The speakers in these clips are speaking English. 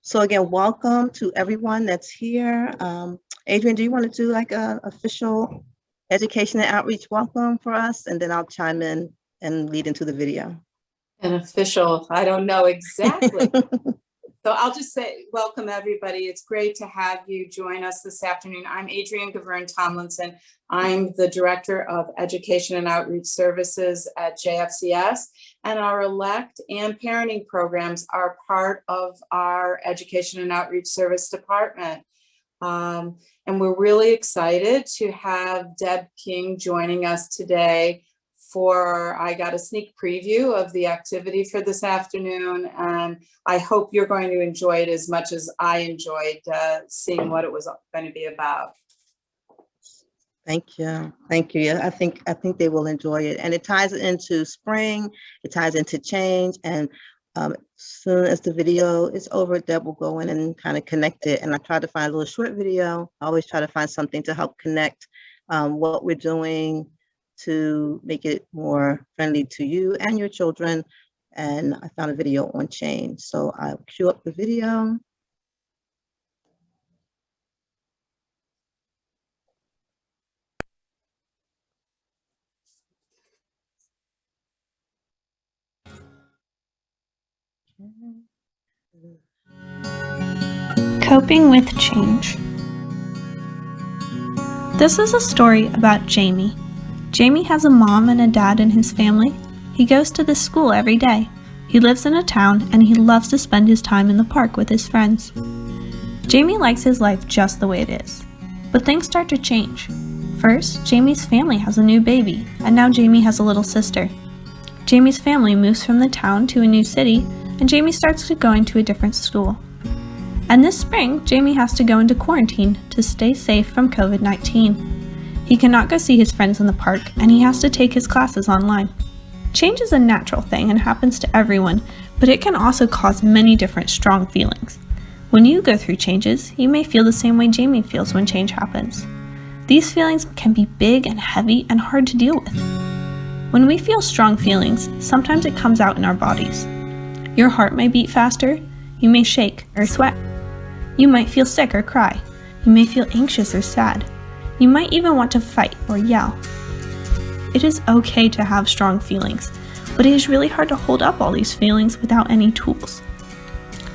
So again, welcome to everyone that's here. Adrian, do you want to do like a official education and outreach welcome for us? And then I'll chime in and lead into the video. An official, I don't know exactly. So I'll just say, welcome everybody. It's great to have you join us this afternoon. I'm Adrienne Gavern Tomlinson. I'm the Director of Education and Outreach Services at JFCS, and our ELECT and parenting programs are part of our Education and Outreach Service Department. And we're really excited to have Deb King joining us today I got a sneak preview of the activity for this afternoon, and I hope you're going to enjoy it as much as I enjoyed seeing what it was going to be about. Thank you. Thank you. Yeah, I think they will enjoy it. And it ties into spring, it ties into change. And as soon as the video is over, Deb will go in and kind of connect it. And I try to find a little short video. I always try to find something to help connect what we're doing to make it more friendly to you and your children. And I found a video on change. So I'll cue up the video. Coping with change. This is a story about Jamie. Jamie has a mom and a dad in his family. He goes to this school every day. He lives in a town and he loves to spend his time in the park with his friends. Jamie likes his life just the way it is. But things start to change. First, Jamie's family has a new baby, and now Jamie has a little sister. Jamie's family moves from the town to a new city, and Jamie starts going to a different school. And this spring, Jamie has to go into quarantine to stay safe from COVID-19. He cannot go see his friends in the park, and he has to take his classes online. Change is a natural thing and happens to everyone, but it can also cause many different strong feelings. When you go through changes, you may feel the same way Jamie feels when change happens. These feelings can be big and heavy and hard to deal with. When we feel strong feelings, sometimes it comes out in our bodies. Your heart may beat faster, you may shake or sweat. You might feel sick or cry. You may feel anxious or sad. You might even want to fight or yell. It is okay to have strong feelings, but it is really hard to hold up all these feelings without any tools.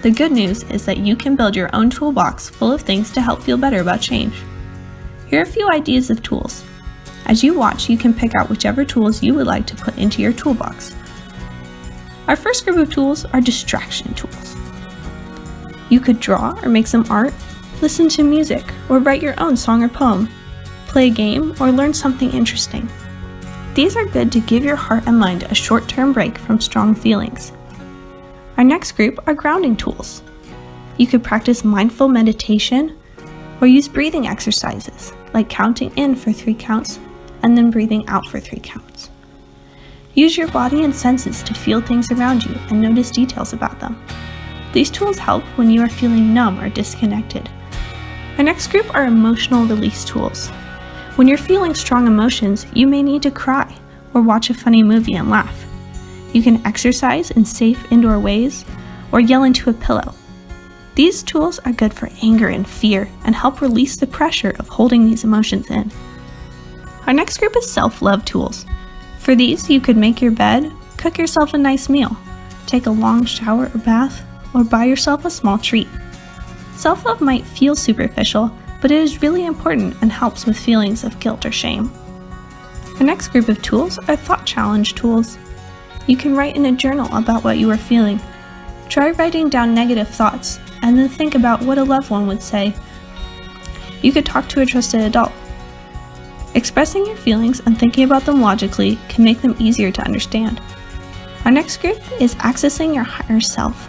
The good news is that you can build your own toolbox full of things to help feel better about change. Here are a few ideas of tools. As you watch, you can pick out whichever tools you would like to put into your toolbox. Our first group of tools are distraction tools. You could draw or make some art, listen to music, or write your own song or poem, play a game, or learn something interesting. These are good to give your heart and mind a short-term break from strong feelings. Our next group are grounding tools. You could practice mindful meditation or use breathing exercises, like counting in for 3 counts and then breathing out for 3 counts. Use your body and senses to feel things around you and notice details about them. These tools help when you are feeling numb or disconnected. Our next group are emotional release tools. When you're feeling strong emotions, you may need to cry or watch a funny movie and laugh. You can exercise in safe indoor ways or yell into a pillow. These tools are good for anger and fear and help release the pressure of holding these emotions in. Our next group is self-love tools. For these, you could make your bed, cook yourself a nice meal, take a long shower or bath, or buy yourself a small treat. Self-love might feel superficial, but it is really important and helps with feelings of guilt or shame. The next group of tools are thought challenge tools. You can write in a journal about what you are feeling. Try writing down negative thoughts, and then think about what a loved one would say. You could talk to a trusted adult. Expressing your feelings and thinking about them logically can make them easier to understand. Our next group is accessing your higher self.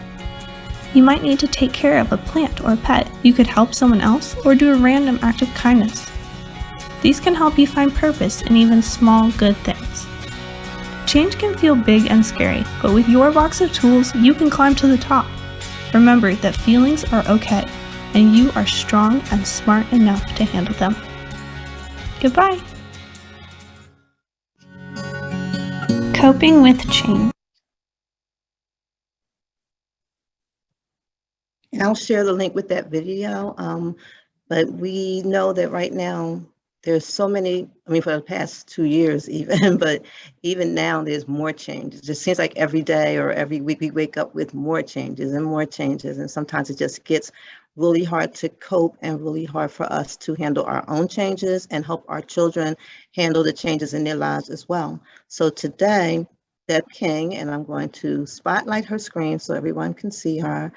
You might need to take care of a plant or a pet. You could help someone else or do a random act of kindness. These can help you find purpose in even small, good things. Change can feel big and scary, but with your box of tools, you can climb to the top. Remember that feelings are okay, and you are strong and smart enough to handle them. Goodbye. Coping with change. And I'll share the link with that video. But we know that right now there's so many, I mean, for the past 2 years even, but even now there's more changes. It just seems like every day or every week we wake up with more changes and more changes. And sometimes it just gets really hard to cope and really hard for us to handle our own changes and help our children handle the changes in their lives as well. So today, Deb King, and I'm going to spotlight her screen so everyone can see her.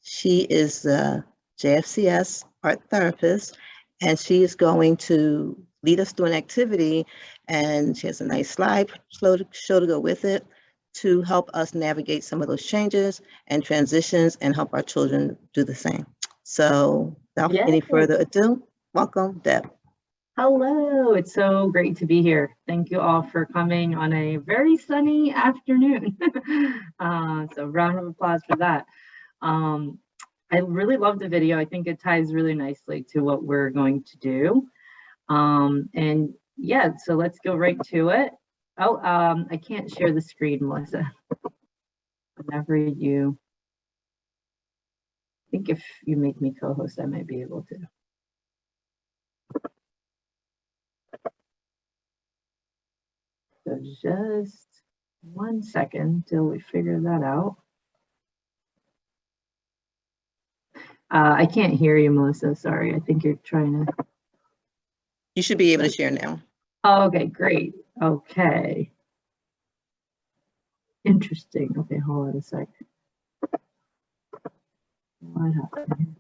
She is the JFCS art therapist, and she is going to lead us through an activity, and she has a nice slide show to go with it to help us navigate some of those changes and transitions and help our children do the same. So without any further ado, welcome, Deb. Hello, it's so great to be here. Thank you all for coming on a very sunny afternoon. So round of applause for that. I really love the video. I think it ties really nicely to what we're going to do. And yeah, so let's go right to it. Oh, I can't share the screen, Melissa. Whenever you, I think if you make me co-host, I might be able to. So just 1 second till we figure that out. I can't hear you, Melissa. Sorry. I think you're trying to. You should be able to share now. Oh, okay, great. Okay. Interesting. Okay, hold on a sec. What happened here?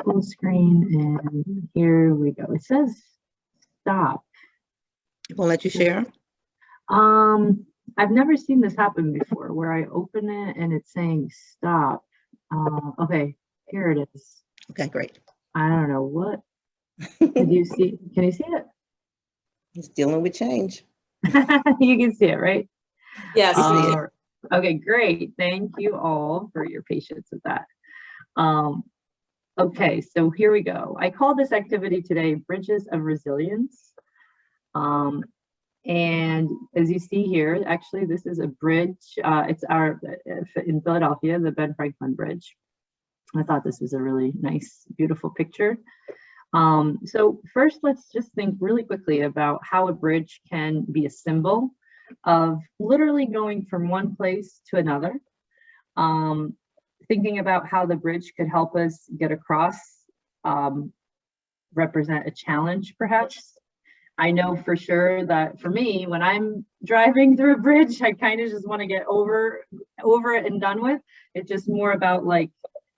Full screen, and here we go. It says stop. Won't let you share? I've never seen this happen before, where I open it and it's saying stop. Okay, here it is. Okay, great. I don't know what. Can you see it? He's dealing with change. You can see it, right? Yes. Okay, great. Thank you all for your patience with that. Okay, so here we go. I call this activity today Bridges of Resilience. And as you see here, actually, this is a bridge. It's in Philadelphia, the Ben Franklin Bridge. I thought this was a really nice, beautiful picture. So first, let's just think really quickly about how a bridge can be a symbol of literally going from one place to another. Thinking about how the bridge could help us get across, represent a challenge, perhaps. I know for sure that for me, when I'm driving through a bridge, I kind of just want to get over it and done with. It's just more about like,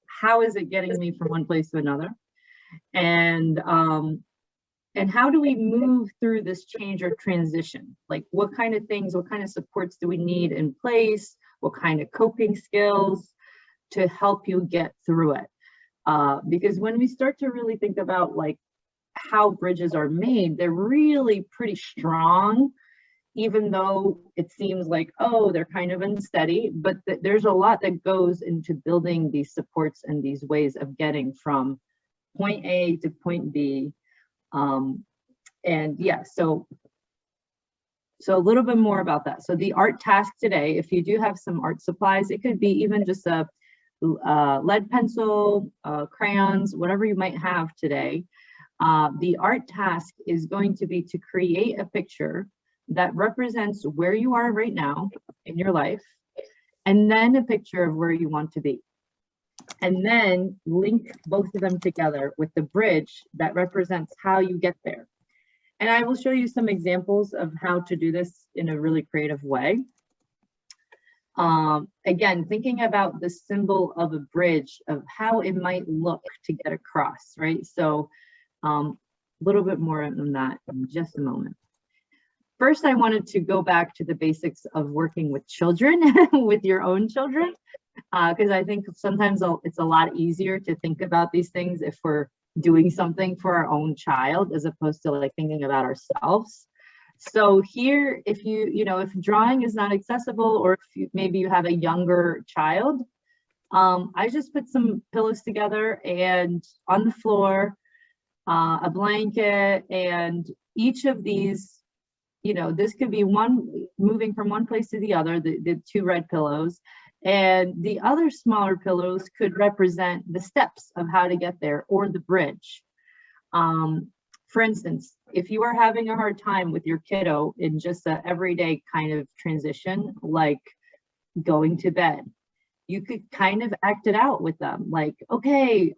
how is it getting me from one place to another? And how do we move through this change or transition? Like what kind of things, what kind of supports do we need in place? What kind of coping skills to help you get through it? Because when we start to really think about like how bridges are made, they're really pretty strong, even though it seems like, oh, they're kind of unsteady, but there's a lot that goes into building these supports and these ways of getting from point A to point B. And yeah, so a little bit more about that. So the art task today, if you do have some art supplies, it could be even just a lead pencil, crayons, whatever you might have today. The art task is going to be to create a picture that represents where you are right now in your life, and then a picture of where you want to be. And then link both of them together with the bridge that represents how you get there. And I will show you some examples of how to do this in a really creative way. Again, thinking about the symbol of a bridge, of how it might look to get across, right? So a little bit more on that in just a moment. First, I wanted to go back to the basics of working with children, with your own children, because I think sometimes it's a lot easier to think about these things if we're doing something for our own child, as opposed to like thinking about ourselves. So here, if if drawing is not accessible, or if maybe you have a younger child, I just put some pillows together and on the floor, a blanket, and each of these this could be one moving from one place to the other, the two red pillows, and the other smaller pillows could represent the steps of how to get there, or the bridge. For instance, if you are having a hard time with your kiddo in just an everyday kind of transition, like going to bed, you could kind of act it out with them, like, okay,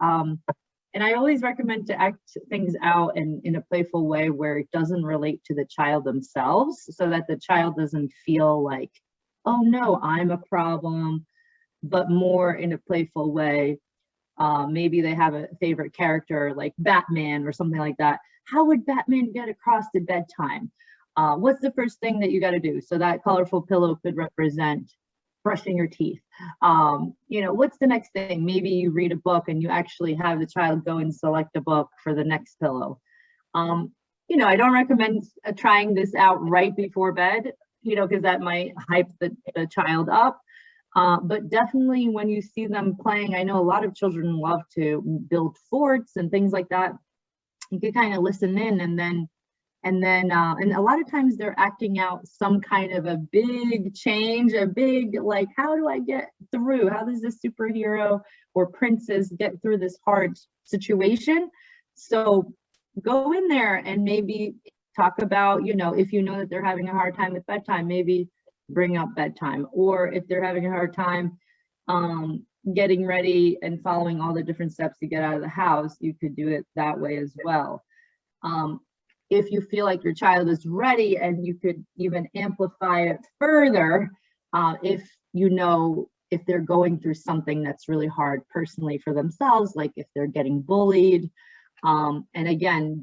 and I always recommend to act things out in a playful way where it doesn't relate to the child themselves, so that the child doesn't feel like, oh no, I'm a problem, but more in a playful way. Maybe they have a favorite character like Batman or something like that. How would Batman get across to bedtime? What's the first thing that you got to do? So that colorful pillow could represent brushing your teeth. What's the next thing? Maybe you read a book and you actually have the child go and select a book for the next pillow. I don't recommend trying this out right before bed, because that might hype the child up. But definitely when you see them playing, I know a lot of children love to build forts and things like that. You can kind of listen in, and a lot of times they're acting out some kind of a big change, like, how do I get through? How does this superhero or princess get through this hard situation? So go in there and maybe talk about, if you know that they're having a hard time with bedtime, maybe bring up bedtime. Or if they're having a hard time getting ready and following all the different steps to get out of the house, you could do it that way as well. If you feel like your child is ready, and you could even amplify it further, if they're going through something that's really hard personally for themselves, like if they're getting bullied. And again,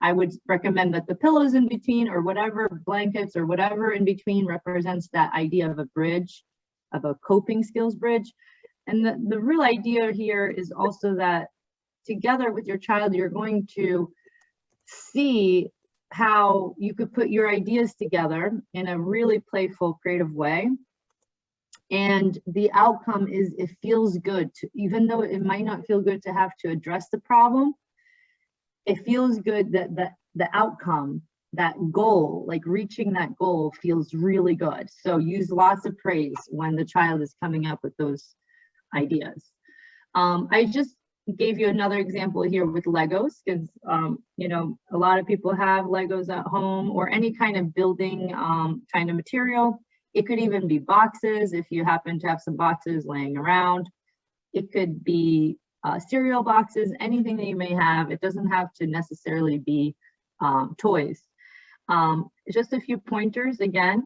I would recommend that the pillows in between, or whatever, blankets or whatever in between, represents that idea of a bridge, of a coping skills bridge. And the real idea here is also that together with your child, you're going to see how you could put your ideas together in a really playful, creative way. And the outcome is, it feels good to, even though it might not feel good to have to address the problem, it feels good that the outcome, that goal, like reaching that goal, feels really good. So use lots of praise when the child is coming up with those ideas. I just gave you another example here with Legos, because a lot of people have Legos at home, or any kind of building kind of material. It could even be boxes, if you happen to have some boxes laying around. It could be cereal boxes, anything that you may have. It doesn't have to necessarily be toys. Just a few pointers again.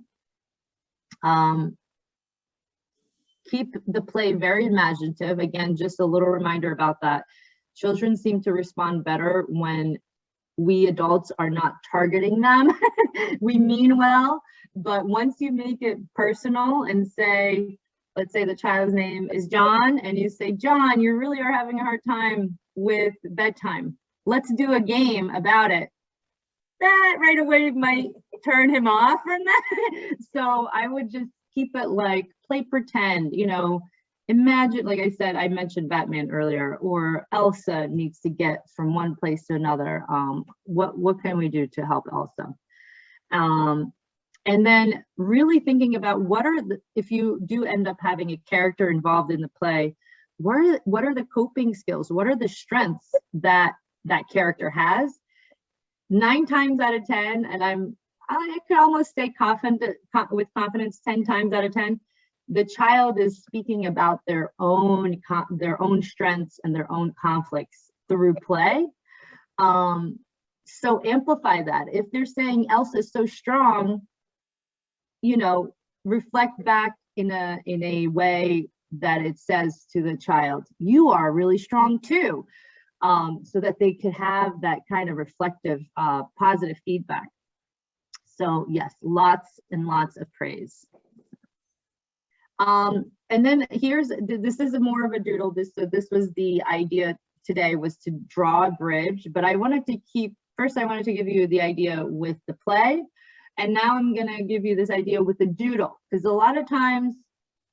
Keep the play very imaginative. Again, just a little reminder about that. Children seem to respond better when we adults are not targeting them. We mean well, but once you make it personal and say, let's say the child's name is John, and you say, John, you really are having a hard time with bedtime. Let's do a game about it. That right away might turn him off from that. So I would just keep it like play pretend, imagine, like I said, I mentioned Batman earlier, or Elsa needs to get from one place to another. What can we do to help Elsa? And then really thinking about if you do end up having a character involved in the play, what are the coping skills? What are the strengths that that character has? 9 times out of 10, and I could almost say with confidence 10 times out of 10, the child is speaking about their own strengths and their own conflicts through play. So amplify that. If they're saying Elsa's so strong, reflect back in a way that it says to the child, you are really strong too, so that they could have that kind of reflective, positive feedback. So yes, lots and lots of praise. And then this is more of a doodle. This was the idea today, was to draw a bridge, but I wanted to give you the idea with the play. And now I'm gonna give you this idea with the doodle, because a lot of times,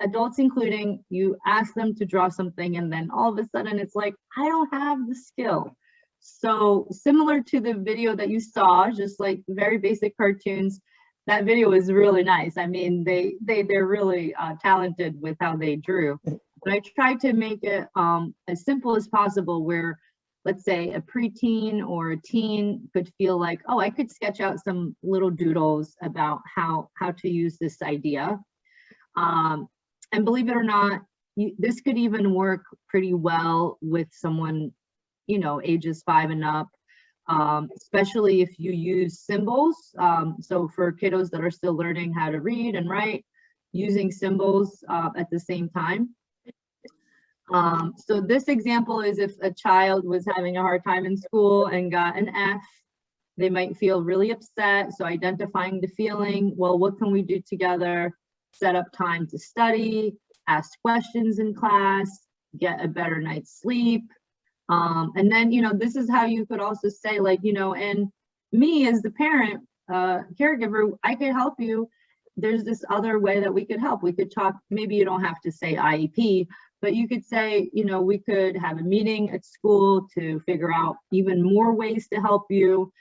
adults including, you ask them to draw something and then all of a sudden it's like, I don't have the skill. So similar to the video that you saw, just like very basic cartoons, that video is really nice. I mean, they're really talented with how they drew. But I tried to make it as simple as possible where, let's say, a preteen or a teen could feel like, oh, I could sketch out some little doodles about how to use this idea. And believe it or not, this could even work pretty well with someone, you know, ages 5 and up, especially if you use symbols. So for kiddos that are still learning how to read and write, using symbols at the same time. So this example is if a child was having a hard time in school and got an F, they might feel really upset. So identifying the feeling, well, what can we do together? Set up time to study, ask questions in class, get a better night's sleep. And then, you know, this is how you could also say, like, you know, and me as the parent, caregiver, I could help you. There's this other way that we could help. We could talk, maybe you don't have to say IEP, but you could say, you know, we could have a meeting at school to figure out even more ways to help you.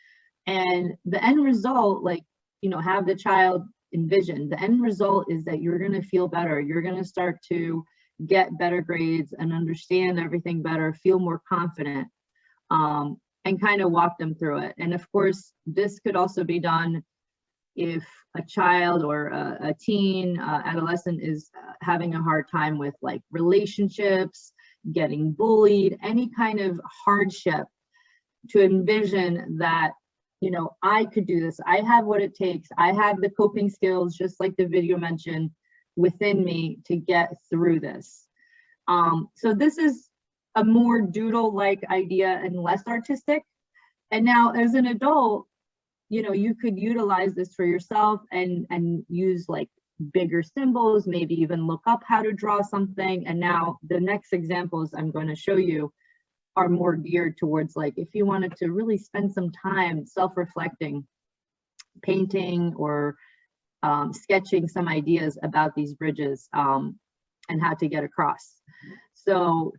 And the end result, like, you know, have the child envision. The end result is that you're going to feel better. You're going to start to get better grades and understand everything better, feel more confident, and kind of walk them through it. And of course, this could also be done if a child or a teen, adolescent is having a hard time with like relationships, getting bullied, any kind of hardship, to envision that, you know, I could do this. I have what it takes. I have the coping skills, just like the video mentioned, within me to get through this. So this is a more doodle-like idea and less artistic. And now as an adult, you know, you could utilize this for yourself and use like bigger symbols, maybe even look up how to draw something. And now the next examples I'm going to show you are more geared towards, like, if you wanted to really spend some time self-reflecting, painting or sketching some ideas about these bridges and how to get across. So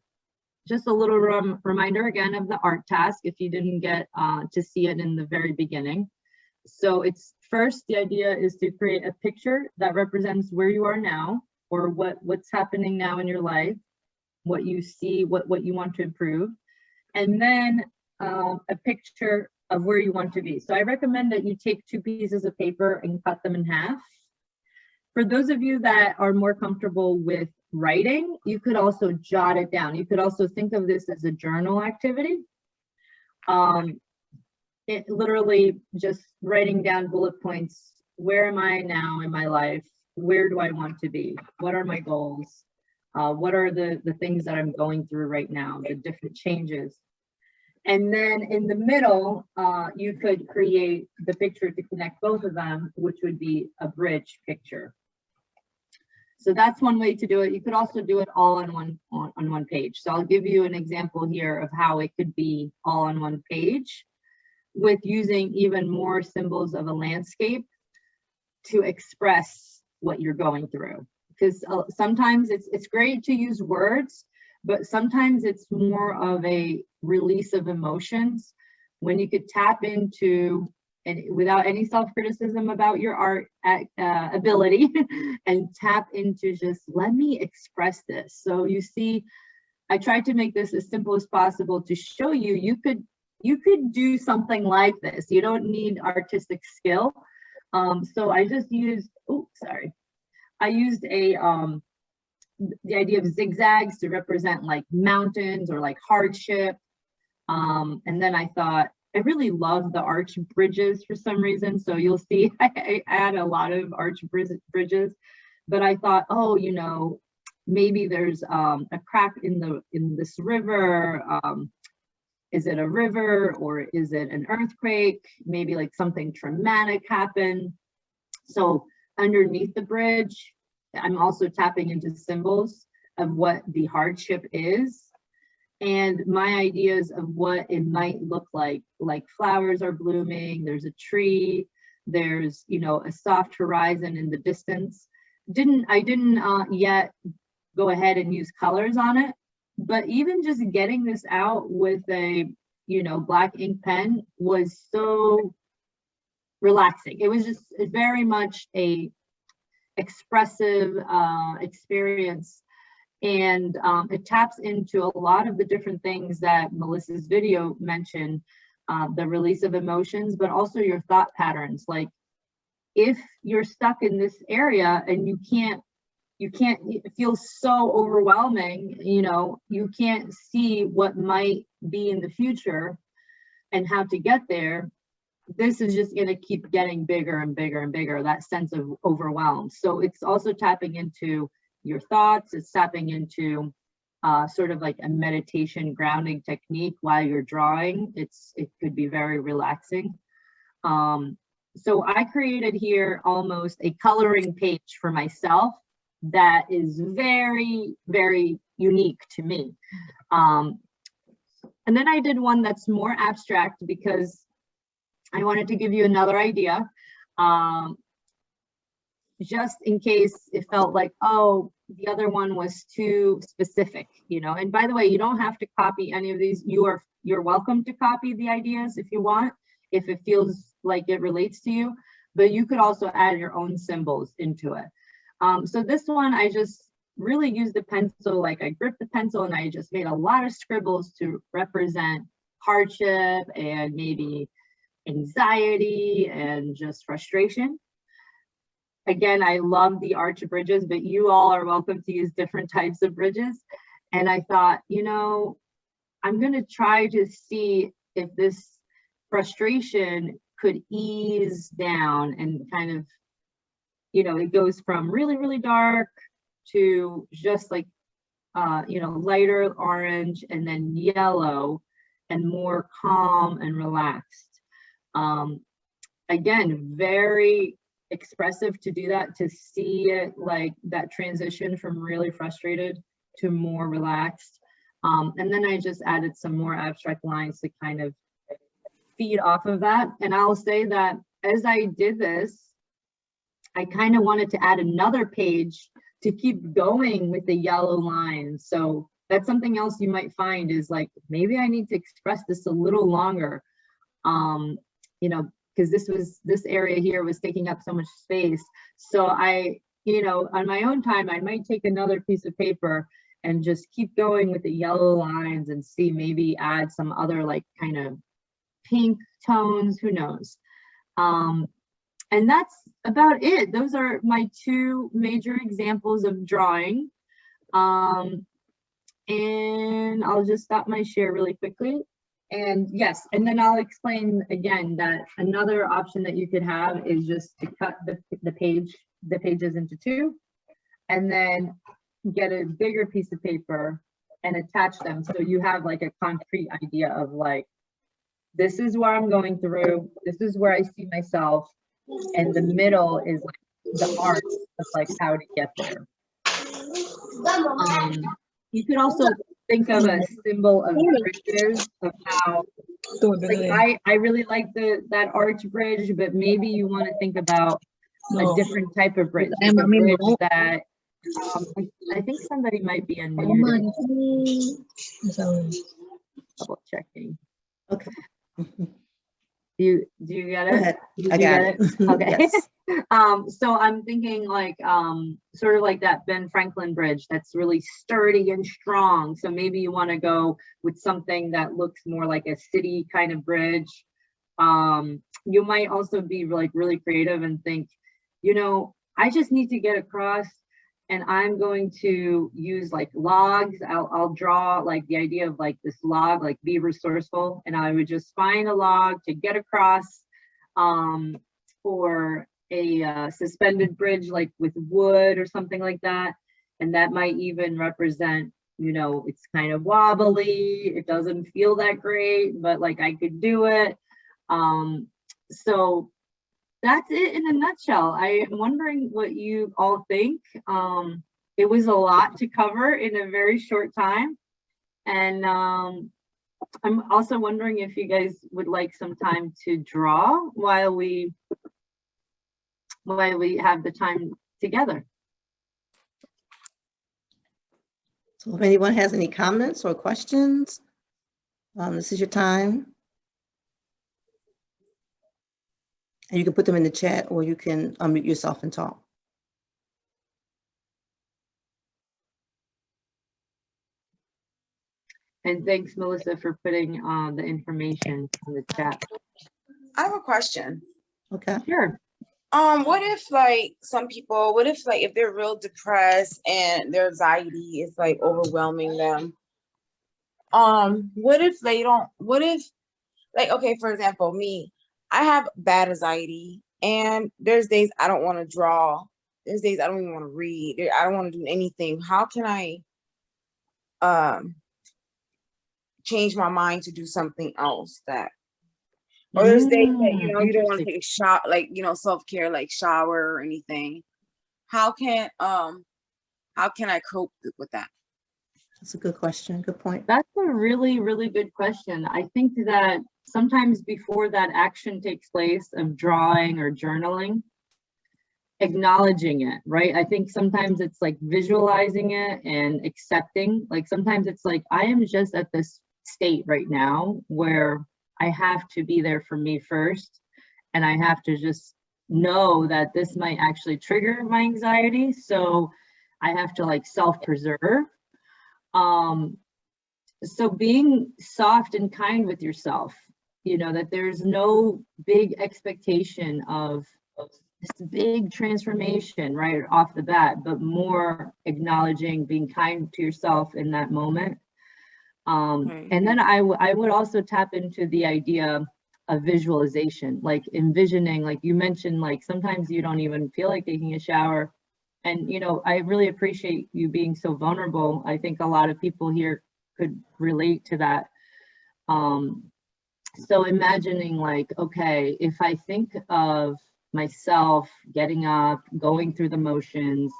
just a little reminder again of the art task if you didn't get to see it in the very beginning. So it's first, the idea is to create a picture that represents where you are now, or what's happening now in your life, what you see, what you want to improve, and then a picture of where you want to be. So I recommend that you take 2 pieces of paper and cut them in half. For those of you that are more comfortable with writing, you could also jot it down. You could also think of this as a journal activity. It literally just writing down bullet points. Where am I now in my life? Where do I want to be? What are my goals? What are the things that I'm going through right now, the different changes? And then in the middle, you could create the picture to connect both of them, which would be a bridge picture. So that's one way to do it. You could also do it all on one page. So I'll give you an example here of how it could be all on one page, with using even more symbols of a landscape to express what you're going through. Because sometimes it's great to use words, but sometimes it's more of a release of emotions when you could tap into, and without any self-criticism about your art ability, and tap into just, let me express this. So you see, I tried to make this as simple as possible to show you, you could do something like this. You don't need artistic skill. So I just used, I used the idea of zigzags to represent like mountains or like hardship. And then I thought, I really love the arch bridges for some reason. So you'll see I add a lot of arch bridges, but I thought, oh, you know, maybe there's a crack in this river. Is it a river or is it an earthquake? Maybe like something traumatic happened. So underneath the bridge, I'm also tapping into symbols of what the hardship is and my ideas of what it might look like flowers are blooming, there's a tree, there's, you know, a soft horizon in the distance. I didn't yet go ahead and use colors on it, but even just getting this out with a, you know, black ink pen was so relaxing. It was just very much a expressive experience. And it taps into a lot of the different things that Melissa's video mentioned, the release of emotions, but also your thought patterns. Like if you're stuck in this area and you can't, it feels so overwhelming, you know, you can't see what might be in the future and how to get there. This is just going to keep getting bigger and bigger and bigger, that sense of overwhelm. So it's also tapping into your thoughts. It's tapping into sort of like a meditation grounding technique while you're drawing. It could be very relaxing. So I created here almost a coloring page for myself that is very, very unique to me. And then I did one that's more abstract because I wanted to give you another idea, just in case it felt like, oh, the other one was too specific, you know. And by the way, you don't have to copy any of these. You're welcome to copy the ideas if you want, if it feels like it relates to you, but you could also add your own symbols into it. So this one, I just really used the pencil, like I gripped the pencil and I just made a lot of scribbles to represent hardship and maybe anxiety and just frustration. Again, I love the arch bridges, but you all are welcome to use different types of bridges. And I thought, you know, I'm going to try to see if this frustration could ease down and kind of, you know, it goes from really, really dark to just like, you know, lighter orange and then yellow and more calm and relaxed. Again, very expressive to do that, to see it like that transition from really frustrated to more relaxed. And then I just added some more abstract lines to kind of feed off of that. And I'll say that as I did this, I kind of wanted to add another page to keep going with the yellow lines. So that's something else you might find is like, maybe I need to express this a little longer. You know, because this area here was taking up so much space. So I, you know, on my own time, I might take another piece of paper and just keep going with the yellow lines and see, maybe add some other like kind of pink tones, who knows. And that's about it. Those are my two major examples of drawing. And I'll just stop my share really quickly. And yes, and then I'll explain again that another option that you could have is just to cut the pages into two, and then get a bigger piece of paper and attach them. So you have like a concrete idea of like, this is where I'm going through, this is where I see myself, and the middle is like the art of like how to get there. You could also think of a symbol of bridges, of how, like I really like that arch bridge, but maybe you want to think about a different type of bridge, like a bridge that I think somebody might be unmuted. Double checking. Okay. Do you get it? Go ahead. I got it. Okay. Yes. So I'm thinking like sort of like that Ben Franklin bridge that's really sturdy and strong. So maybe you want to go with something that looks more like a city kind of bridge. You might also be like really creative and think, you know, I just need to get across, and I'm going to use like logs. I'll draw like the idea of like this log, like be resourceful, and I would just find a log to get across, or a suspended bridge like with wood or something like that. And that might even represent, you know, it's kind of wobbly, it doesn't feel that great, but like I could do it. So that's it in a nutshell. I am wondering what you all think. It was a lot to cover in a very short time. And I'm also wondering if you guys would like some time to draw while we have the time together. So if anyone has any comments or questions, this is your time. And you can put them in the chat, or you can unmute yourself and talk. And thanks, Melissa, for putting the information in the chat. I have a question. Okay. Sure. What if like some people, what if like if they're real depressed and their anxiety is like overwhelming them? What if they don't, what if like, okay, for example, me, I have bad anxiety and there's days I don't want to draw. There's days I don't even want to read. I don't want to do anything. How can I change my mind to do something else that, or there's days that, you know, you don't want to take a shot, like, you know, self-care, like shower or anything. How can I cope with that? That's a good question. Good point. That's a really, really good question. I think that sometimes before that action takes place of drawing or journaling, acknowledging it, right? I think sometimes it's like visualizing it and accepting. Like sometimes it's like, I am just at this state right now where I have to be there for me first. And I have to just know that this might actually trigger my anxiety. So I have to like self-preserve. So being soft and kind with yourself, you know, that there's no big expectation of this big transformation right off the bat, but more acknowledging, being kind to yourself in that moment. And then I would also tap into the idea of visualization, like envisioning, like you mentioned, like sometimes you don't even feel like taking a shower. And, you know, I really appreciate you being so vulnerable. I think a lot of people here could relate to that. So imagining like, okay, if I think of myself getting up, going through the motions,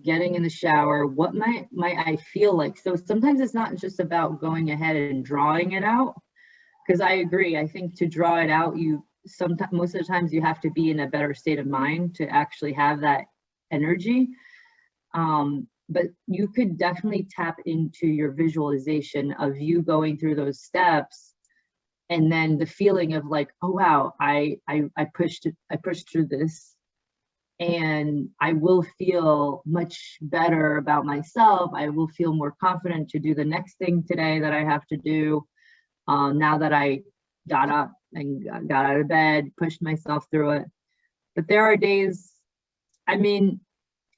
getting in the shower, what might I feel like? So sometimes it's not just about going ahead and drawing it out, because I agree. I think to draw it out, most of the times you have to be in a better state of mind to actually have that energy. But you could definitely tap into your visualization of you going through those steps, and then the feeling of like, oh wow, I pushed through this, and I will feel much better about myself. I will feel more confident to do the next thing today that I have to do. Now that I got up and got out of bed, pushed myself through it. But there are days, I mean,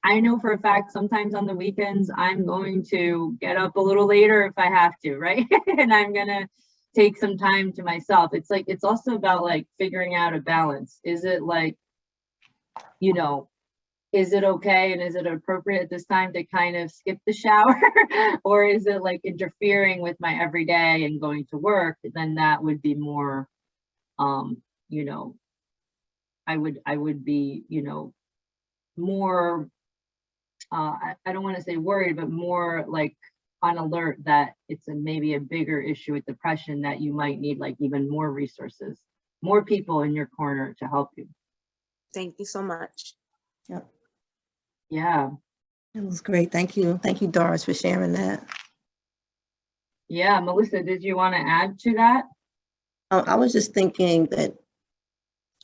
I know for a fact sometimes on the weekends I'm going to get up a little later if I have to, right? And I'm gonna take some time to myself. It's like, it's also about like figuring out a balance. Is it like, you know, is it okay and is it appropriate at this time to kind of skip the shower? Or is it like interfering with my everyday and going to work? Then that would be more, you know, I would be, you know, more, I don't want to say worried, but more like on alert that it's maybe a bigger issue with depression, that you might need like even more resources, more people in your corner to help you. Thank you so much. Yep. Yeah. It was great. Thank you. Thank you, Doris, for sharing that. Yeah, Melissa, did you want to add to that? I was just thinking that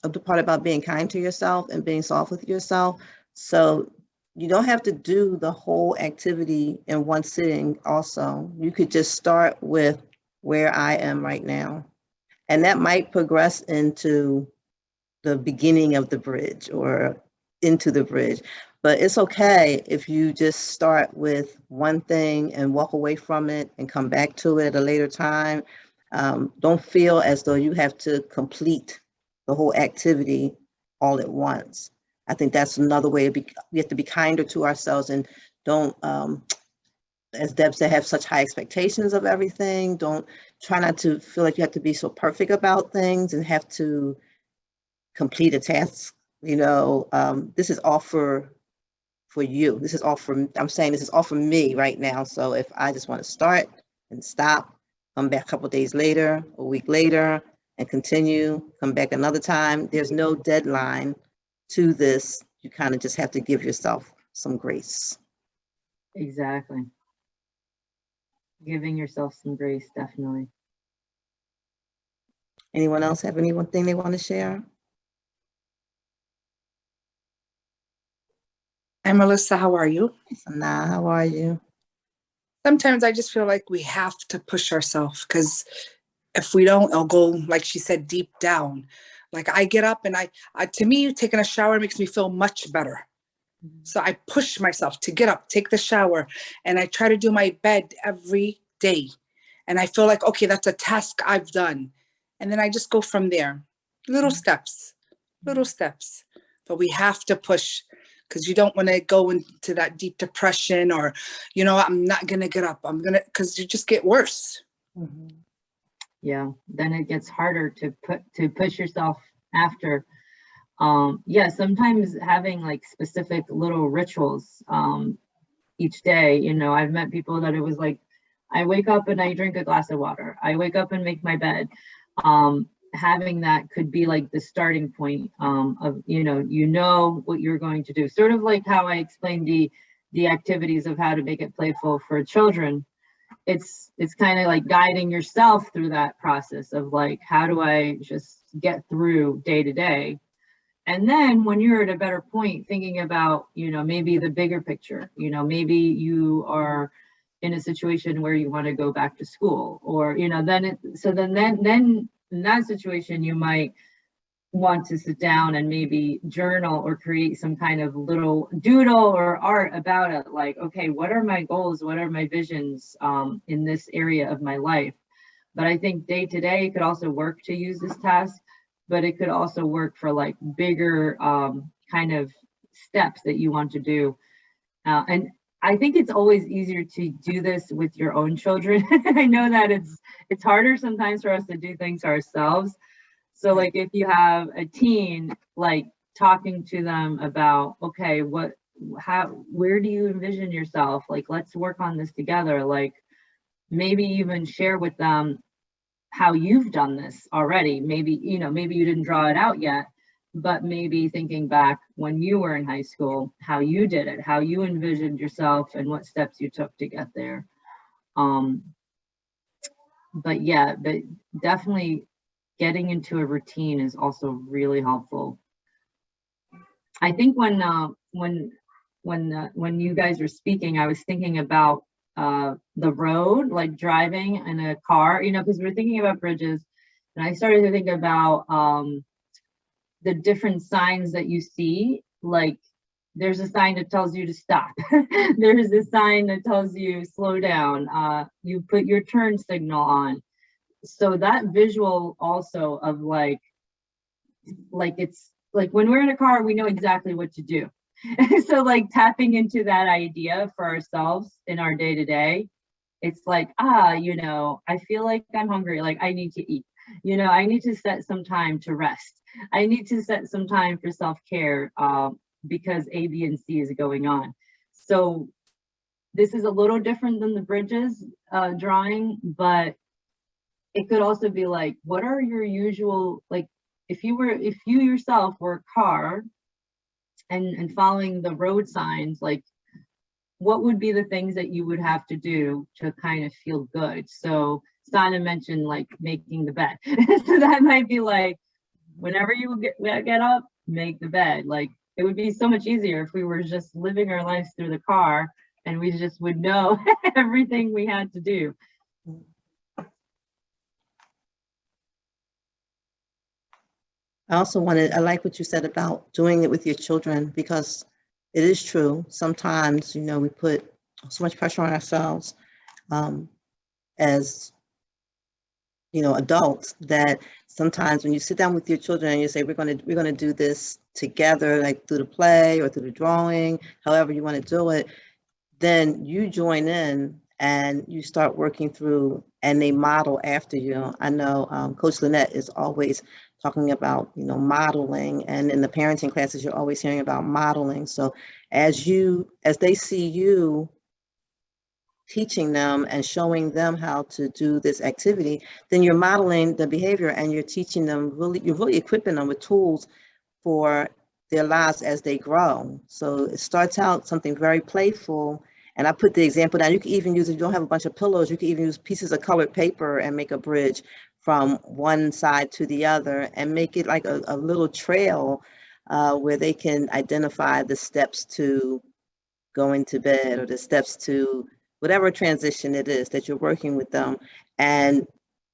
of the part about being kind to yourself and being soft with yourself. So you don't have to do the whole activity in one sitting also. You could just start with where I am right now. And that might progress into the beginning of the bridge or into the bridge. But it's okay if you just start with one thing and walk away from it and come back to it at a later time. Don't feel as though you have to complete the whole activity all at once. I think that's another way we have to be kinder to ourselves, and don't, as Deb said, have such high expectations of everything. Don't try not to feel like you have to be so perfect about things and have to complete a task. You know, this is all for you. This is all for, I'm saying this is all for me right now. So if I just want to start and stop, come back a couple days later, a week later, and continue, come back another time. There's no deadline to this. You kind of just have to give yourself some grace. Exactly. Giving yourself some grace, definitely. Anyone else have anything they want to share? Hi, Melissa. How are you? Sanaa, how are you? Sometimes I just feel like we have to push ourselves because if we don't, it'll go, like she said, deep down. Like I get up and to me, taking a shower makes me feel much better. So I push myself to get up, take the shower, and I try to do my bed every day. And I feel like, okay, that's a task I've done. And then I just go from there. Little steps. But we have to push because you don't want to go into that deep depression or, I'm not going to get up. Because you just get worse. Yeah, then it gets harder to push yourself after. Yeah, sometimes having like specific little rituals each day, I've met people that it was like, I wake up and I drink a glass of water. I wake up and make my bed. Having that could be like the starting point of, what you're going to do. Sort of like how I explained the activities of how to make it playful for children. It's kind of like guiding yourself through that process of like, how do I just get through day to day? And then when you're at a better point, thinking about, maybe the bigger picture, maybe you are in a situation where you want to go back to school or, then in that situation, you might want to sit down and maybe journal or create some kind of little doodle or art about it. Like, okay, what are my goals? What are my visions in this area of my life? But I think day to day could also work to use this task, but it could also work for like bigger kind of steps that you want to do. And I think it's always easier to do this with your own children. I know that it's harder sometimes for us to do things ourselves. So like if you have a teen, like talking to them about, okay, where do you envision yourself? Like, let's work on this together. Like maybe even share with them how you've done this already. Maybe, maybe you didn't draw it out yet, but maybe thinking back when you were in high school, how you did it, how you envisioned yourself and what steps you took to get there. But definitely getting into a routine is also really helpful. I think when you guys were speaking, I was thinking about the road, like driving in a car, because we're thinking about bridges, and I started to think about the different signs that you see. Like there's a sign that tells you to stop. There's a sign that tells you slow down. You put your turn signal on. So that visual also of like it's like when we're in a car, we know exactly what to do. So like tapping into that idea for ourselves in our day to day, it's like, I feel like I'm hungry. Like I need to eat, I need to set some time to rest. I need to set some time for self-care because A, B, and C is going on. So this is a little different than the bridges drawing, but it could also be like, what are your usual, like if you yourself were a car and following the road signs, like what would be the things that you would have to do to kind of feel good? So Sana mentioned like making the bed. So that might be like, whenever you get up, make the bed. Like it would be so much easier if we were just living our lives through the car and we just would know everything we had to do. I like what you said about doing it with your children, because it is true. Sometimes, we put so much pressure on ourselves as, adults, that sometimes when you sit down with your children and you say, we're going to do this together, like through the play or through the drawing, however you want to do it, then you join in and you start working through and they model after you. I know Coach Lynette is always talking about, modeling, and in the parenting classes, you're always hearing about modeling. So as they see you teaching them and showing them how to do this activity, then you're modeling the behavior and you're teaching them you're really equipping them with tools for their lives as they grow. So it starts out something very playful. And I put the example down. You can even use, if you don't have a bunch of pillows, you can even use pieces of colored paper and make a bridge from one side to the other and make it like a little trail where they can identify the steps to going to bed, or the steps to whatever transition it is that you're working with them. And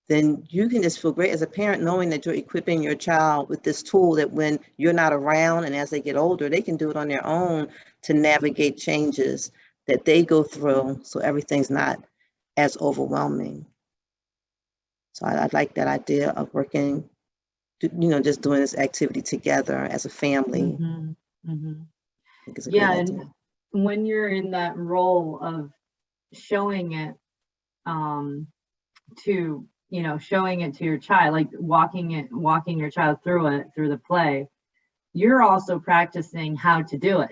then you can just feel great as a parent knowing that you're equipping your child with this tool that when you're not around and as they get older, they can do it on their own to navigate changes that they go through, so everything's not as overwhelming. So I like that idea of working, just doing this activity together as a family. Mhm, mhm. I think it's a great Yeah, idea. and when you're in that role of showing it showing it to your child, like walking your child through the play, you're also practicing how to do it.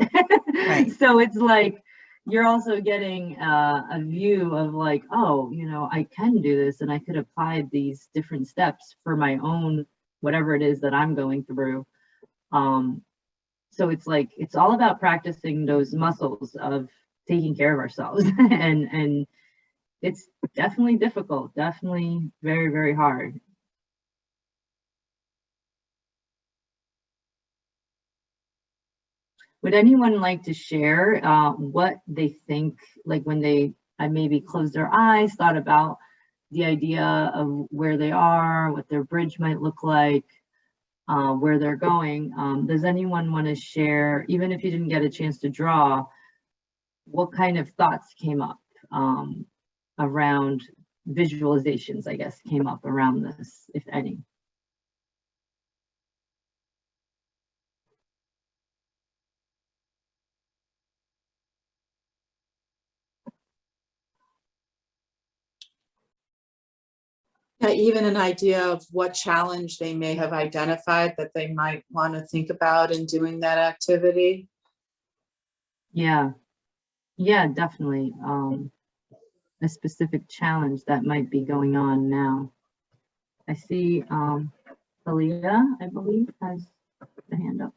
Right. So it's like you're also getting a view of like, oh, I can do this, and I could apply these different steps for my own whatever it is that I'm going through. So it's like it's all about practicing those muscles of taking care of ourselves, and it's definitely difficult, definitely very, very hard. Would anyone like to share what they think, like when they maybe closed their eyes, thought about the idea of where they are, what their bridge might look like, where they're going? Does anyone want to share, even if you didn't get a chance to draw, what kind of thoughts came up around visualizations, I guess, came up around this, if any? Yeah, even an idea of what challenge they may have identified that they might want to think about in doing that activity. Yeah, definitely. A specific challenge that might be going on now. I see Talia, I believe, has the hand up.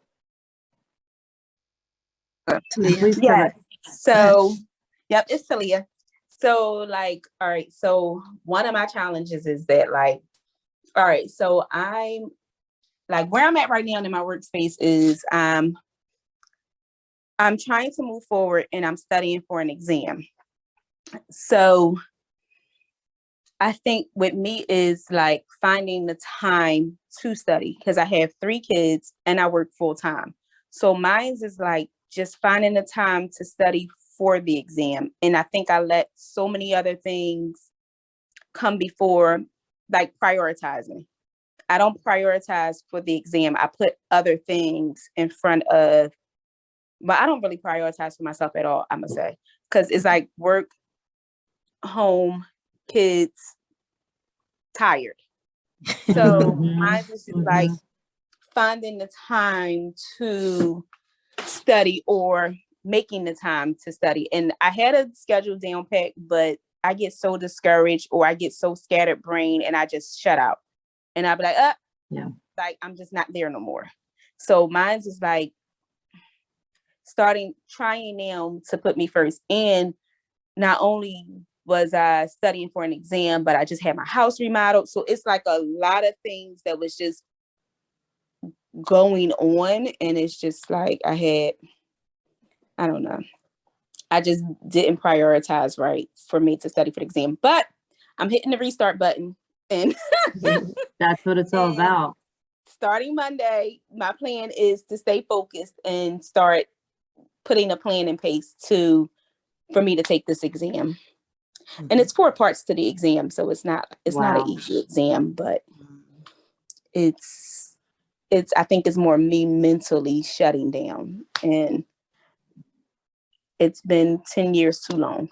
And please go ahead. So, yep, it's Talia. So like, all right, so one of my challenges is that like, all right, so I'm like where I'm at right now in my workspace is I'm trying to move forward and I'm studying for an exam. So I think with me is like finding the time to study because I have 3 kids and I work full time. So mine is like just finding the time to study for the exam. And I think I let so many other things come before, like prioritizing. I don't prioritize for the exam. I put other things in front of, but I don't really prioritize for myself at all, I'm gonna say, because it's like work, home, kids, tired. So mine is just like finding the time to study or making the time to study. And I had a schedule down pat, but I get so discouraged or I get so scattered brain and I just shut out. And I'll be like, yeah, like I'm just not there no more. So mine's is like trying now to put me first. And not only was I studying for an exam, but I just had my house remodeled. So it's like a lot of things that was just going on. And it's just like I don't know. I just didn't prioritize right for me to study for the exam. But I'm hitting the restart button. And that's what it's all about. Starting Monday, my plan is to stay focused and start putting a plan in place for me to take this exam. And it's 4 parts to the exam, so it's not an easy exam, but it's I think it's more me mentally shutting down, and it's been 10 years too long.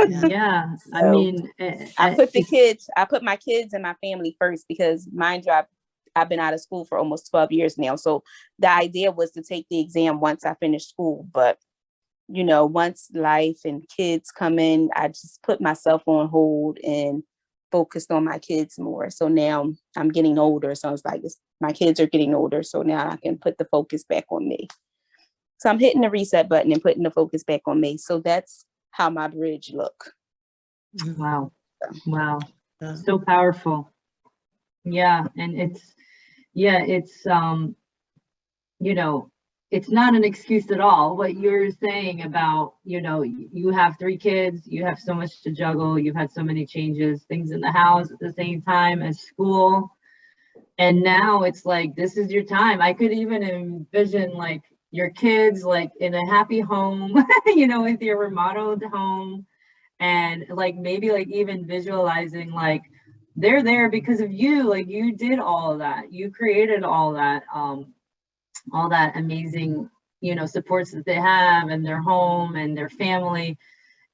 Yeah, So, I mean, I put my kids and my family first because mind you, I've been out of school for almost 12 years now. So the idea was to take the exam once I finished school, but once life and kids come in, I just put myself on hold and focused on my kids more. So now I'm getting older. So it's like my kids are getting older. So now I can put the focus back on me. So I'm hitting the reset button and putting the focus back on me. So that's how my bridge look. Wow. So powerful. Yeah. And it's it's not an excuse at all. What you're saying about, you know, you have 3 kids, you have so much to juggle, you've had so many changes, things in the house at the same time as school. And now it's like, this is your time. I could even envision like your kids like in a happy home, you know, with your remodeled home, and like maybe like even visualizing like they're there because of you, like you did all of that, you created all that amazing, you know, supports that they have and their home and their family.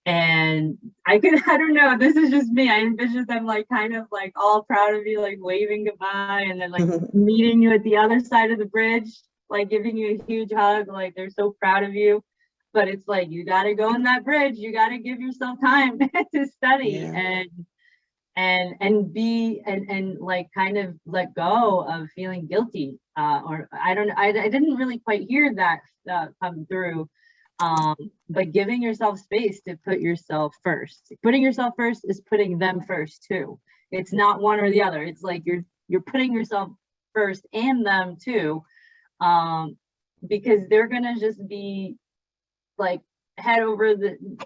And I don't know, this is just me. I envision them like kind of like all proud of you, like waving goodbye, and then like meeting you at the other side of the bridge, like giving you a huge hug, like they're so proud of you. But it's like, you got to go on that bridge, you got to give yourself time to study. Yeah. And be and like kind of let go of feeling guilty, or I don't know, I didn't really quite hear that come through, but giving yourself space to put yourself first. Putting yourself first is putting them first too. It's not one or the other. It's like you're putting yourself first and them too, because they're gonna just be like head over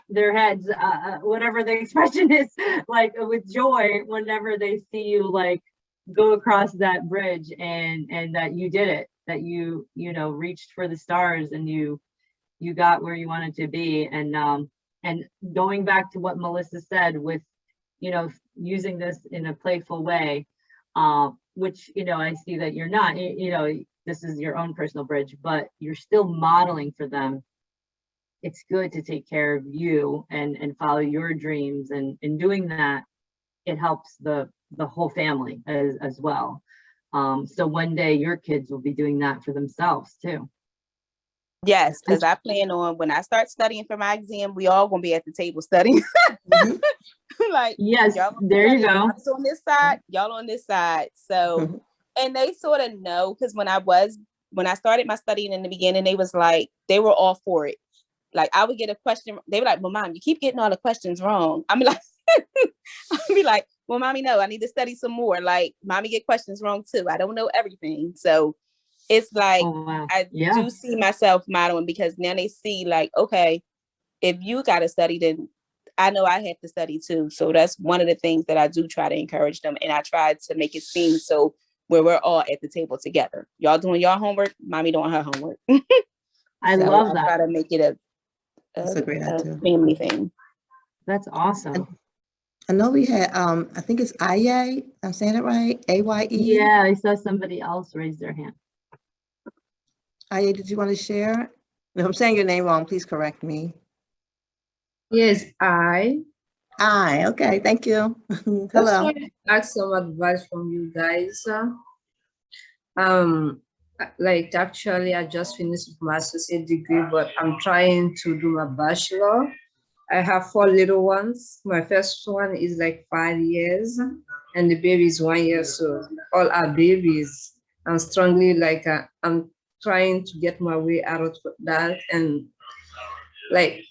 their heads, whatever the expression is, like with joy whenever they see you like go across that bridge, and that you did it, that you know, reached for the stars and you got where you wanted to be. And going back to what Melissa said with, you know, using this in a playful way, which, you know, I see that you're not, you know, this is your own personal bridge, but you're still modeling for them. It's good to take care of you and follow your dreams, and in doing that, it helps the whole family as well. So one day your kids will be doing that for themselves too. Yes, because I plan on, when I start studying for my exam, we all gonna be at the table studying. Mhm. Like, Yes, y'all gonna there you study, go. us on this side, y'all on this side. So, and they sort of know, because when I started my studying in the beginning, they were all for it. Like, I would get a question, they were like, well, Mom, you keep getting all the questions wrong. I'm like, I'll be like, well, Mommy, no, I need to study some more. Like, Mommy get questions wrong too. I don't know everything. So it's like, Oh, wow. I Yeah. do see myself modeling, because now they see like, okay, if you got to study, then I know I have to study too. So that's one of the things that I do try to encourage them. And I try to make it seem so where we're all at the table together. Y'all doing your homework, Mommy doing her homework. I So love I that. try to make it That's a great idea. family thing. That's awesome. I know we had, I think it's Aye, I'm saying it right, Aye? Yeah, I saw somebody else raise their hand. Aye, did you want to share? If I'm saying your name wrong, please correct me. Yes, I Aye, okay, thank you. just Hello. want to ask some advice from you guys. Like actually, I just finished my associate degree, but I'm trying to do my bachelor. I have 4 little ones. My first one is like 5 years, and the baby is 1 year. So all are babies. I'm strongly like I'm trying to get my way out of that, and like,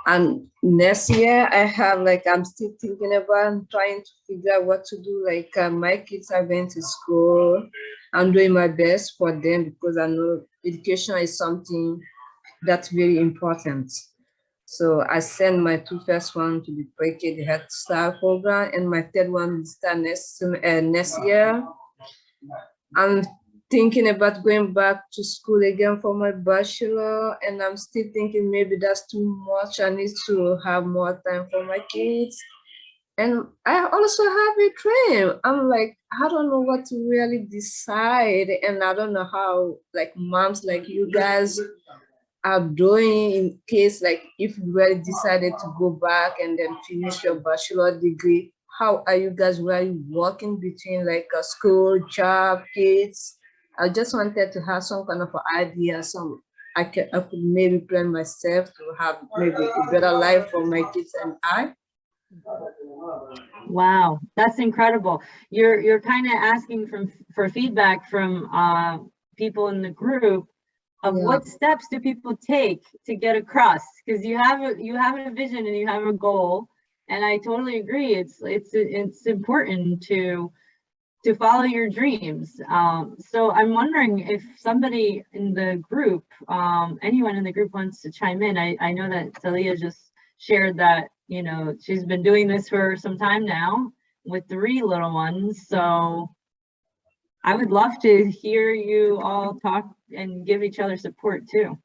and next year I have like, I'm still thinking about trying to figure out what to do. Like my kids are going to school. I'm doing my best for them because I know education is something that's very important. So I send my 2 first one to the pre-K, the Head Start program, and my 3rd one will start next year. I'm thinking about going back to school again for my bachelor, and I'm still thinking maybe that's too much. I need to have more time for my kids. And I also have a dream. I'm like, I don't know what to really decide, and I don't know how like moms like you guys are doing in case like if you really decided to go back and then finish your bachelor degree. How are you guys really working between like a school, job, kids? I just wanted to have some kind of idea, so I could maybe plan myself to have maybe a better life for my kids and I. Wow, that's incredible. You're kind of asking for feedback from people in the group of Yeah. what steps do people take to get across, because you have a vision and you have a goal, and I totally agree. It's important to follow your dreams. So I'm wondering if somebody in the group, anyone in the group wants to chime in. I know that Talia just shared that, you know, she's been doing this for some time now with 3 little ones. So I would love to hear you all talk and give each other support too.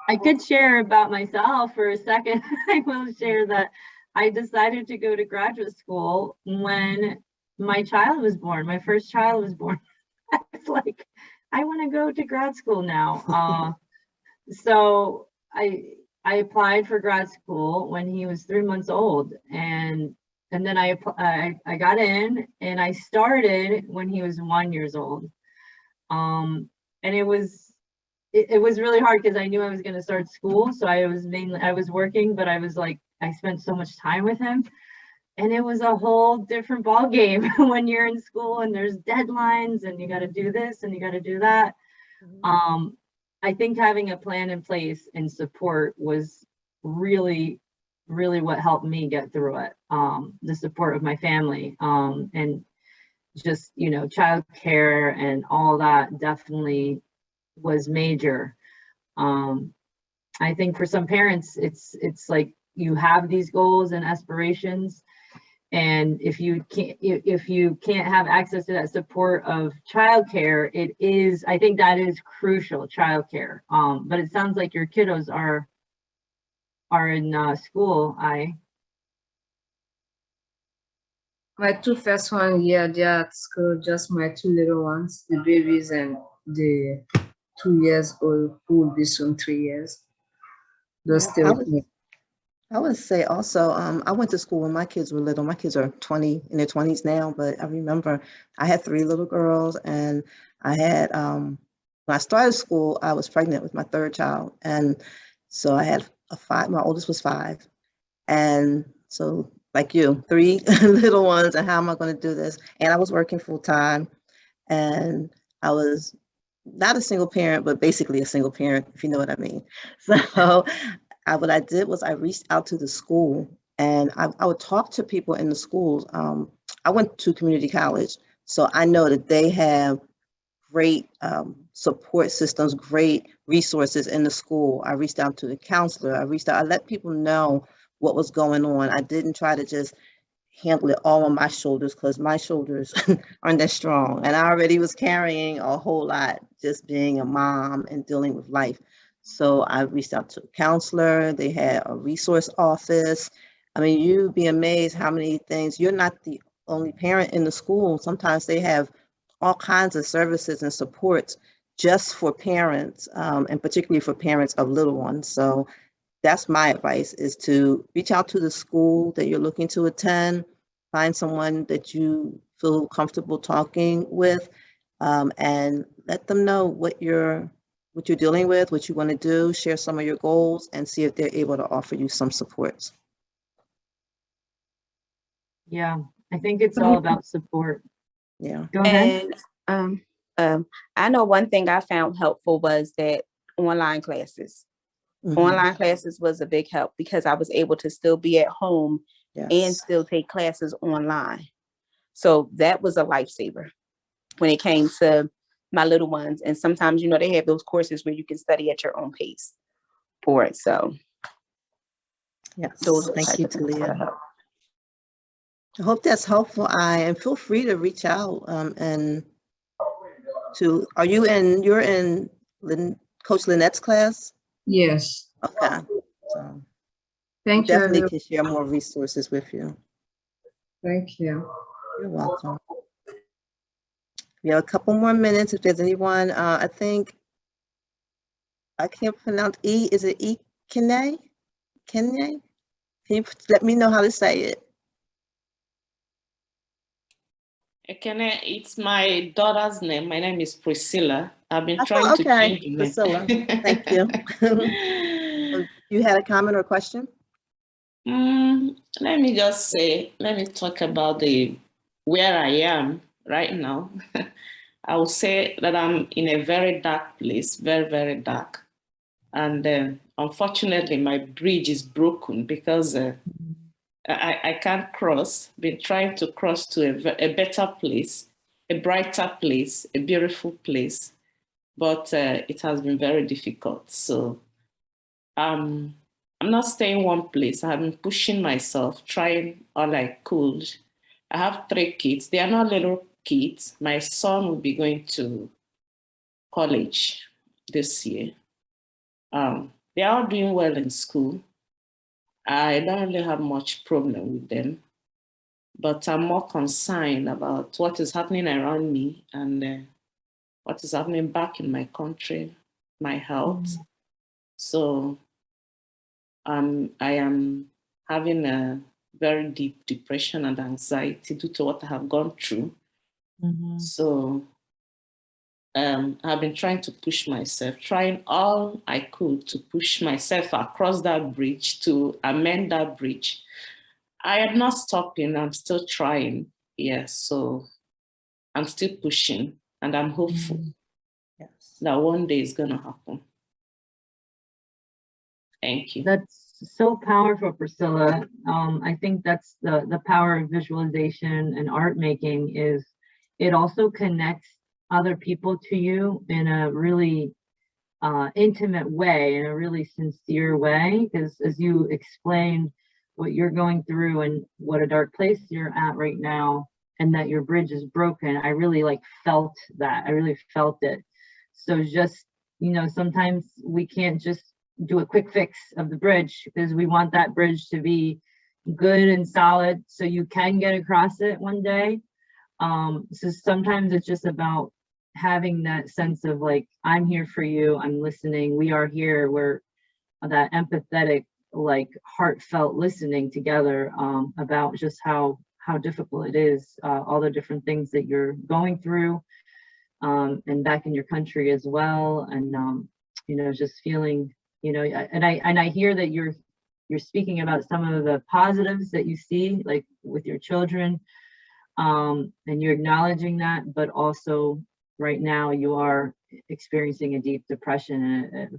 I could share about myself for a second. I will share that I decided to go to graduate school when my child was born. My first child was born. I was like, I want to go to grad school now. So I applied for grad school when he was 3 months old, and then I got in, and I started when he was 1 year old. And it was really hard because I knew I was going to start school. So I was working, but I was like, I spent so much time with him, and it was a whole different ball game when you're in school and there's deadlines and you got to do this and you got to do that. I think having a plan in place and support was really, really what helped me get through it. The support of my family, and just, you know, childcare and all that definitely was major. I think for some parents, it's like you have these goals and aspirations, and if you can't have access to that support of childcare, I think that is crucial, childcare. But it sounds like your kiddos are in school. My 2 first one, yeah, they're at school, just my 2 little ones, the babies and the 2 years old who will be soon 3 years. Those still. I would say also, I went to school when my kids were little. My kids are in their 20s now, but I remember I had 3 little girls, and I had, when I started school, I was pregnant with my 3rd child. And so I had my oldest was 5. And so like you, 3 little ones, and how am I going to do this? And I was working full time, and I was not a single parent, but basically a single parent, if you know what I mean. So what I did was I reached out to the school, and I would talk to people in the schools. I went to community college, so I know that they have great support systems, great resources in the school. I reached out to the counselor. I let people know what was going on. I didn't try to just handle it all on my shoulders, because my shoulders aren't that strong. And I already was carrying a whole lot, just being a mom and dealing with life. So I reached out to a counselor. They had a resource office. I mean, you'd be amazed how many things. You're not the only parent in the school. Sometimes they have all kinds of services and supports just for parents, and particularly for parents of little ones. So that's my advice, is to reach out to the school that you're looking to attend, find someone that you feel comfortable talking with, and let them know what you're dealing with, what you want to do, share some of your goals, and see if they're able to offer you some supports. Yeah, I think it's all about support. Yeah. Go ahead. And I know one thing I found helpful was that online classes. Mm-hmm. Online classes was a big help, because I was able to still be at home and still take classes online. So that was a lifesaver when it came to my little ones. And sometimes, you know, they have those courses where you can study at your own pace for it. So yes, those thank you, Talia. I hope that's helpful. And feel free to reach out and you're in Coach Lynette's class? Yes. Okay. So Thank you. Definitely can share more resources with you. Thank you. You're welcome. We have a couple more minutes if there's anyone. I think I can't pronounce is it Kene? Can you let me know how to say it? Ekene, it's my daughter's name. My name is Priscilla. I've been trying to change it. Priscilla. Thank you. You had a comment or question? Let me talk about where I am right now. I would say that I'm in a very dark place, very, very dark. And unfortunately, my bridge is broken because I can't cross. Been trying to cross to a better place, a brighter place, a beautiful place, but it has been very difficult. So I'm not staying one place. I have been pushing myself, trying all I could. I have 3 kids. They are not little kids. My son will be going to college this year. They are all doing well in school. I don't really have much problem with them, but I'm more concerned about what is happening around me and what is happening back in my country, my health. So I am having a very deep depression and anxiety due to what I have gone through. So I've been trying to push myself, trying all I could to push myself across that bridge, to amend that bridge. I am not stopping, I'm still trying. Yes, so I'm still pushing and I'm hopeful that one day it's gonna happen. Thank you. That's so powerful, Priscilla. I think that's the power of visualization and art making is it also connects other people to you in a really intimate way, in a really sincere way, because as you explained what you're going through and what a dark place you're at right now, and that your bridge is broken, I really felt that. I really felt it. So just, sometimes we can't just do a quick fix of the bridge because we want that bridge to be good and solid so you can get across it one day. So sometimes it's just about having that sense of I'm here for you, I'm listening, we are here, we're that empathetic, heartfelt listening together about just how difficult it is, all the different things that you're going through, and back in your country as well, and just feeling, and I hear that you're speaking about some of the positives that you see, with your children, and you're acknowledging that, but also right now you are experiencing a deep depression and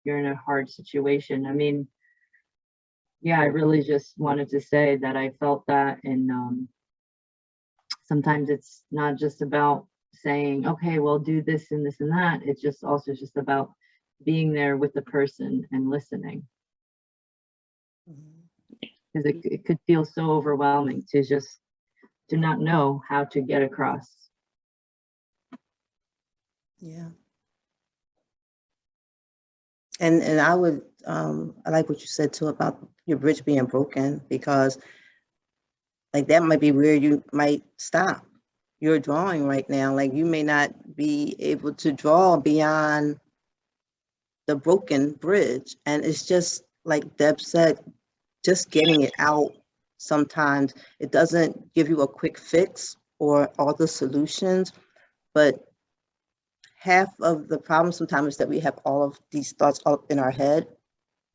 you're in a hard situation. I mean, yeah, I really just wanted to say that I felt that, and sometimes it's not just about saying, okay, well, do this and this and that. It's just also just about being there with the person and listening. Because it could feel so overwhelming to just do not know how to get across. Yeah. And I would, I like what you said too about your bridge being broken, because that might be where you might stop your drawing right now. You may not be able to draw beyond the broken bridge. And it's just like Deb said, just getting it out. Sometimes it doesn't give you a quick fix or all the solutions, but half of the problem sometimes is that we have all of these thoughts up in our head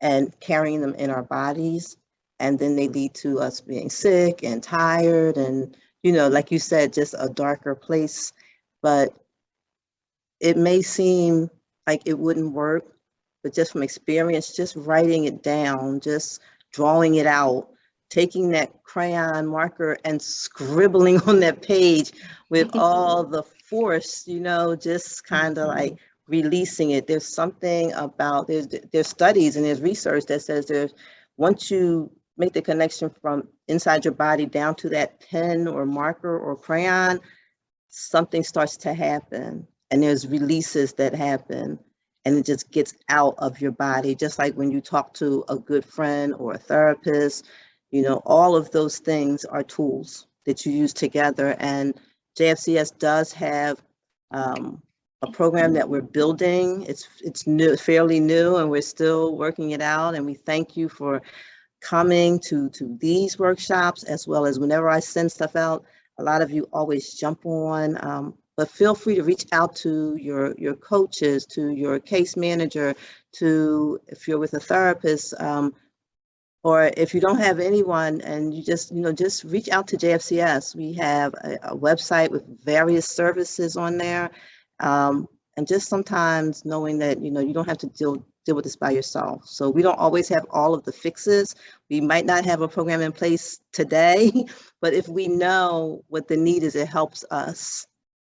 and carrying them in our bodies. And then they lead to us being sick and tired and, like you said, just a darker place. But it may seem like it wouldn't work, but just from experience, just writing it down, just drawing it out, taking that crayon marker and scribbling on that page with all the force, just kind of releasing it. There's something about, there's studies and there's research that says once you make the connection from inside your body down to that pen or marker or crayon, something starts to happen, and there's releases that happen, and it just gets out of your body. Just like when you talk to a good friend or a therapist, all of those things are tools that you use together. And JFCS does have a program that we're building. It's new, fairly new, and we're still working it out. And we thank you for coming to these workshops, as well as whenever I send stuff out. A lot of you always jump on, but feel free to reach out to your coaches, to your case manager, to if you're with a therapist, or if you don't have anyone and you just reach out to JFCS. We have a website with various services on there. And just sometimes knowing that, you don't have to deal with this by yourself. So we don't always have all of the fixes. We might not have a program in place today, but if we know what the need is, it helps us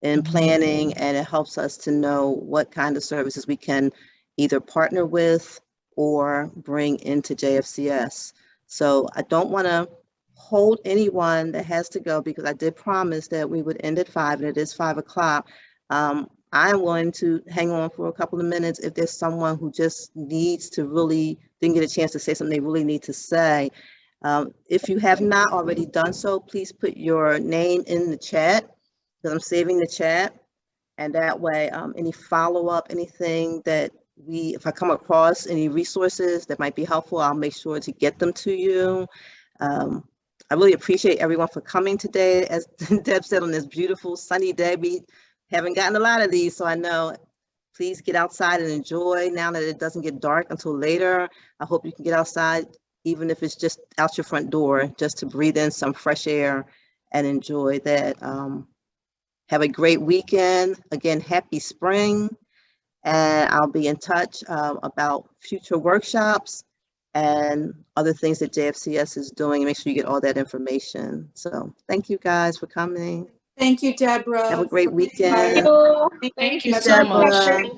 in planning, and it helps us to know what kind of services we can either partner with or bring into JFCS. So I don't want to hold anyone that has to go, because I did promise that we would end at 5, and it is 5 o'clock. I'm willing to hang on for a couple of minutes if there's someone who just needs to really, didn't get a chance to say something they really need to say. If you have not already done so, please put your name in the chat, because I'm saving the chat. And that way, any follow-up, anything that if I come across any resources that might be helpful, I'll make sure to get them to you. I really appreciate everyone for coming today. As Deb said, on this beautiful sunny day, we haven't gotten a lot of these, so I know, please get outside and enjoy now that it doesn't get dark until later. I hope you can get outside, even if it's just out your front door, just to breathe in some fresh air and enjoy that. Have a great weekend. Again, happy spring. And I'll be in touch about future workshops and other things that JFCS is doing. Make sure you get all that information. So thank you guys for coming. Thank you, Deborah. Have a great weekend. Thank you. Thank you so Deborah. much.